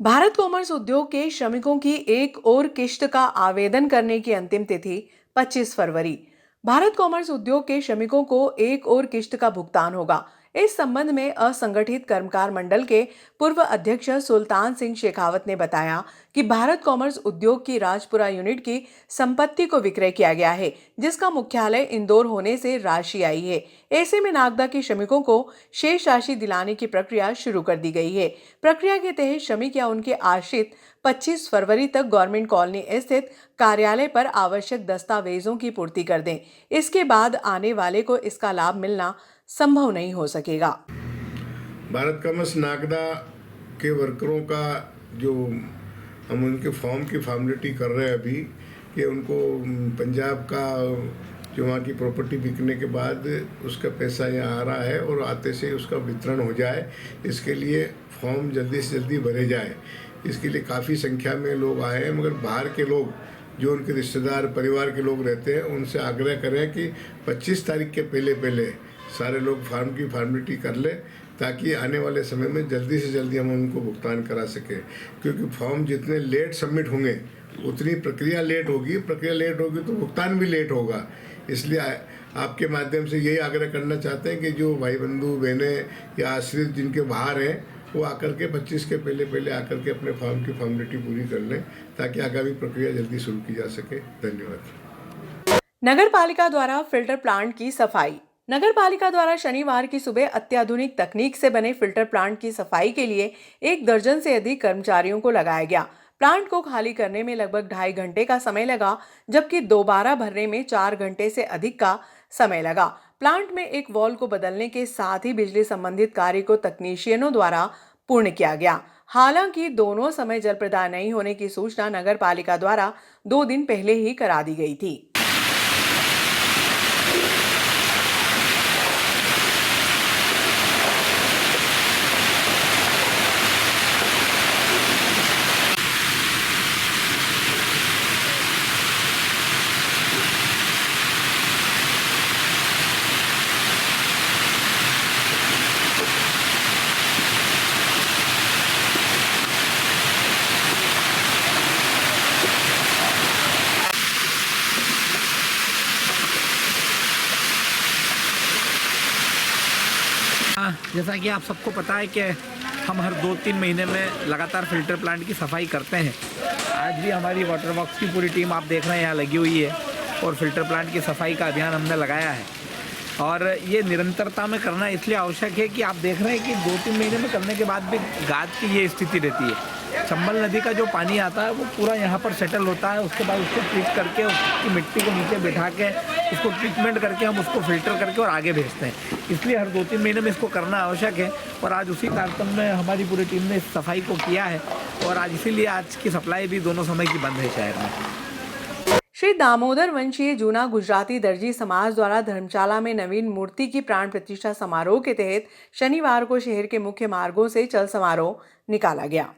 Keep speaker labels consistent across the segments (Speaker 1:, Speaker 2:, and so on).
Speaker 1: Bharat commerce उद्योग के श्रमिकों की एक और किश्त का आवेदन करने की अंतिम तिथि 25 फरवरी। भारत कॉमर्स उद्योग के श्रमिकों को एक और किश्त का भुगतान होगा। इस संबंध में असंगठित कर्मकार मंडल के पूर्व अध्यक्ष सुल्तान सिंह शेखावत ने बताया कि भारत कॉमर्स उद्योग की राजपुरा यूनिट की संपत्ति को विक्रय किया गया है, जिसका मुख्यालय इंदौर होने से राशि आई है। ऐसे में नागदा के श्रमिकों को शेष राशि दिलाने की प्रक्रिया शुरू कर दी गई है। प्रक्रिया के तहत श्रमिक या उनके आश्रित 25 फरवरी तक गवर्नमेंट कॉलोनी स्थित कार्यालय पर आवश्यक दस्तावेजों की पूर्ति कर दें। इसके बाद आने वाले को इसका लाभ मिलना संभव नहीं हो सकेगा।
Speaker 2: भारत कॉमर्स नागदा के वर्करों का जो हम उनके फॉर्म की फॉर्मेलिटी कर रहे हैं अभी कि उनको पंजाब का जो वहाँ की प्रॉपर्टी बिकने के बाद उसका पैसा यहाँ आ रहा है और आते से उसका वितरण हो जाए, इसके लिए फॉर्म जल्दी से जल्दी भरे जाए। इसके लिए काफ़ी संख्या में लोग आए हैं, मगर बाहर के लोग जो उनके रिश्तेदार परिवार के लोग रहते हैं उनसे आग्रह करें कि 25 तारीख के पहले सारे लोग फॉर्म की फॉर्मेलिटी कर लें, ताकि आने वाले समय में जल्दी से जल्दी हम उनको भुगतान करा सकें। क्योंकि फॉर्म जितने लेट सबमिट होंगे उतनी प्रक्रिया लेट होगी तो भुगतान भी लेट होगा। इसलिए आपके माध्यम से यही आग्रह करना चाहते हैं कि जो भाई बंधु बहनें या आश्रित जिनके बाहर हैं वो आकर के 25 के पहले आकर के अपने फॉर्म की फॉर्मेलिटी पूरी कर लें, ताकि आगामी प्रक्रिया जल्दी शुरू की जा सके। धन्यवाद।
Speaker 1: नगर पालिका द्वारा फिल्टर प्लांट की सफाई। नगर पालिका द्वारा शनिवार की सुबह अत्याधुनिक तकनीक से बने फिल्टर प्लांट की सफाई के लिए 1 दर्जन से अधिक कर्मचारियों को लगाया गया। प्लांट को खाली करने में लगभग 2.5 घंटे का समय लगा, जबकि दोबारा भरने में 4 घंटे से अधिक का समय लगा। प्लांट में एक वॉल को बदलने के साथ ही बिजली संबंधित कार्य को तकनीशियनों द्वारा पूर्ण किया गया। हालांकि दोनों समय जल प्रदान नहीं होने की सूचना नगर पालिका द्वारा 2 दिन पहले ही करा दी गई थी।
Speaker 3: जैसा कि आप सबको पता है कि हम हर 2-3 महीने में लगातार फिल्टर प्लांट की सफाई करते हैं। आज भी हमारी वाटर वर्क्स की पूरी टीम आप देख रहे हैं यहाँ लगी हुई है और फिल्टर प्लांट की सफाई का अभियान हमने लगाया है। और ये निरंतरता में करना इसलिए आवश्यक है कि आप देख रहे हैं कि 2-3 महीने में करने के बाद भी गाद की ये स्थिति रहती है। चंबल नदी का जो पानी आता है वो पूरा यहाँ पर सेटल होता है, उसके बाद उसको ट्रीट करके उसकी मिट्टी को नीचे बिठा के उसको ट्रीटमेंट करके हम उसको फिल्टर करके और आगे भेजते हैं। इसलिए हर 2-3 महीने में इसको करना आवश्यक है और आज उसी तारतम्य में हमारी पूरी टीम ने इस सफाई को किया है और आज इसीलिए आज की सप्लाई भी दोनों समय की बंद है शहर में।
Speaker 1: श्री दामोदर वंशीय जूना गुजराती दर्जी समाज द्वारा धर्मशाला में नवीन मूर्ति की प्राण प्रतिष्ठा समारोह के तहत शनिवार को शहर के मुख्य मार्गों से चल समारोह निकाला गया।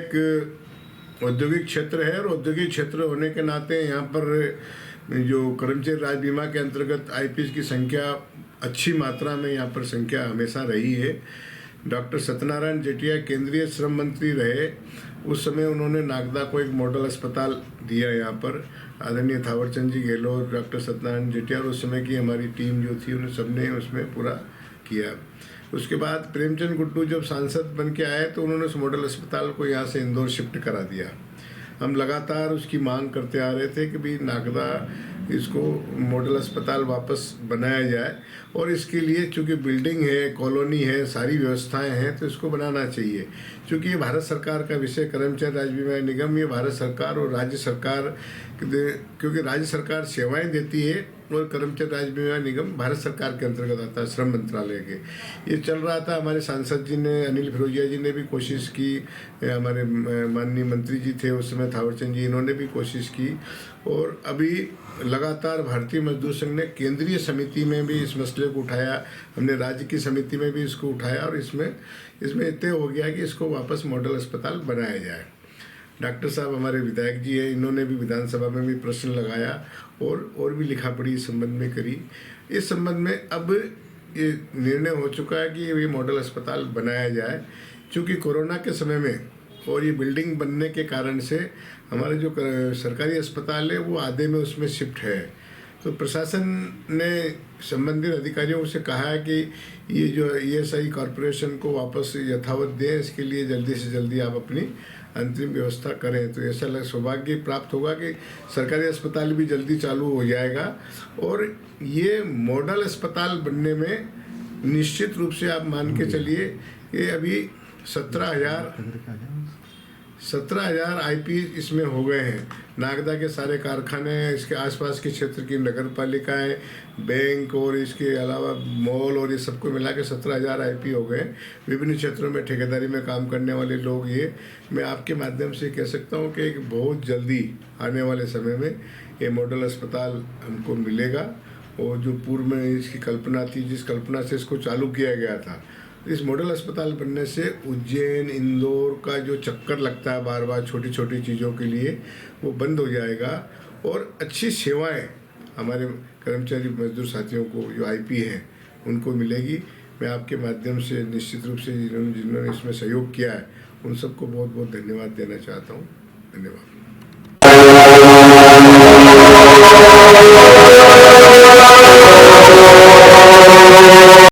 Speaker 2: एक औद्योगिक क्षेत्र है और औद्योगिक क्षेत्र होने के नाते यहाँ पर जो कर्मचारी राज्य बीमा के अंतर्गत आईपीएस की संख्या अच्छी मात्रा में यहाँ पर संख्या हमेशा रही है। डॉक्टर सत्यनारायण जेटिया केंद्रीय श्रम मंत्री रहे, उस समय उन्होंने नागदा को एक मॉडल अस्पताल दिया यहाँ पर। आदरणीय थावरचंद जी गहलोत, डॉक्टर सत्यनारायण जेटिया और उस समय की हमारी टीम जो थी उन्हें सबने उसमें पूरा किया। उसके बाद प्रेमचंद गुड्डू जब सांसद बन के आए तो उन्होंने उस मॉडल अस्पताल को यहाँ से इंदौर शिफ्ट करा दिया। हम लगातार उसकी मांग करते आ रहे थे कि भाई नागदा इसको मॉडल अस्पताल वापस बनाया जाए और इसके लिए चूँकि बिल्डिंग है, कॉलोनी है, सारी व्यवस्थाएं हैं तो इसको बनाना चाहिए। क्योंकि ये भारत सरकार का विषय, कर्मचारी राज्य बीमा निगम, ये भारत सरकार और राज्य सरकार, क्योंकि राज्य सरकार सेवाएं देती है और कर्मचारी राज्य बीमा निगम भारत सरकार के अंतर्गत आता है, श्रम मंत्रालय के। ये चल रहा था। हमारे सांसद जी ने, अनिल फिरोजिया जी ने भी कोशिश की, हमारे माननीय मंत्री जी थे उस समय थावरचंद जी, इन्होंने भी कोशिश की और अभी लगातार भारतीय मजदूर संघ ने केंद्रीय समिति में भी इस मसले को उठाया, हमने राज्य की समिति में भी इसको उठाया और इसमें तय हो गया कि इसको वापस मॉडल अस्पताल बनाया जाए। डॉक्टर साहब हमारे विधायक जी हैं, इन्होंने भी विधानसभा में भी प्रश्न लगाया और भी लिखा पढ़ी इस संबंध में करी। इस संबंध में अब ये निर्णय हो चुका है कि ये मॉडल अस्पताल बनाया जाए। चूँकि कोरोना के समय में और ये बिल्डिंग बनने के कारण से हमारे जो सरकारी अस्पताल है वो आधे में उसमें शिफ्ट है। तो प्रशासन ने संबंधित अधिकारियों से कहा है कि ये जो ईएसआई कॉरपोरेशन को वापस यथावत दें, इसके लिए जल्दी से जल्दी आप अपनी अंतिम व्यवस्था करें। तो ऐसा सौभाग्य प्राप्त होगा कि सरकारी अस्पताल भी जल्दी चालू हो जाएगा और ये मॉडल अस्पताल बनने में निश्चित रूप से आप मान के चलिए कि अभी 17,000 आईपी इसमें हो गए हैं। नागदा के सारे कारखाने, इसके आसपास के क्षेत्र की नगर पालिकाएँ, बैंक और इसके अलावा मॉल और ये सबको मिला के 17,000 आईपी हो गए। विभिन्न क्षेत्रों में ठेकेदारी में काम करने वाले लोग, ये मैं आपके माध्यम से कह सकता हूँ कि एक बहुत जल्दी आने वाले समय में ये मॉडल अस्पताल हमको मिलेगा। और जो पूर्व में इसकी कल्पना थी, जिस कल्पना से इसको चालू किया गया था, इस मॉडल अस्पताल बनने से उज्जैन, इंदौर का जो चक्कर लगता है बार बार छोटी छोटी चीज़ों के लिए, वो बंद हो जाएगा और अच्छी सेवाएं हमारे कर्मचारी मजदूर साथियों को जो आईपी हैं उनको मिलेगी। मैं आपके माध्यम से निश्चित रूप से जिन्होंने इसमें सहयोग किया है उन सबको बहुत बहुत धन्यवाद देना चाहता हूँ। धन्यवाद।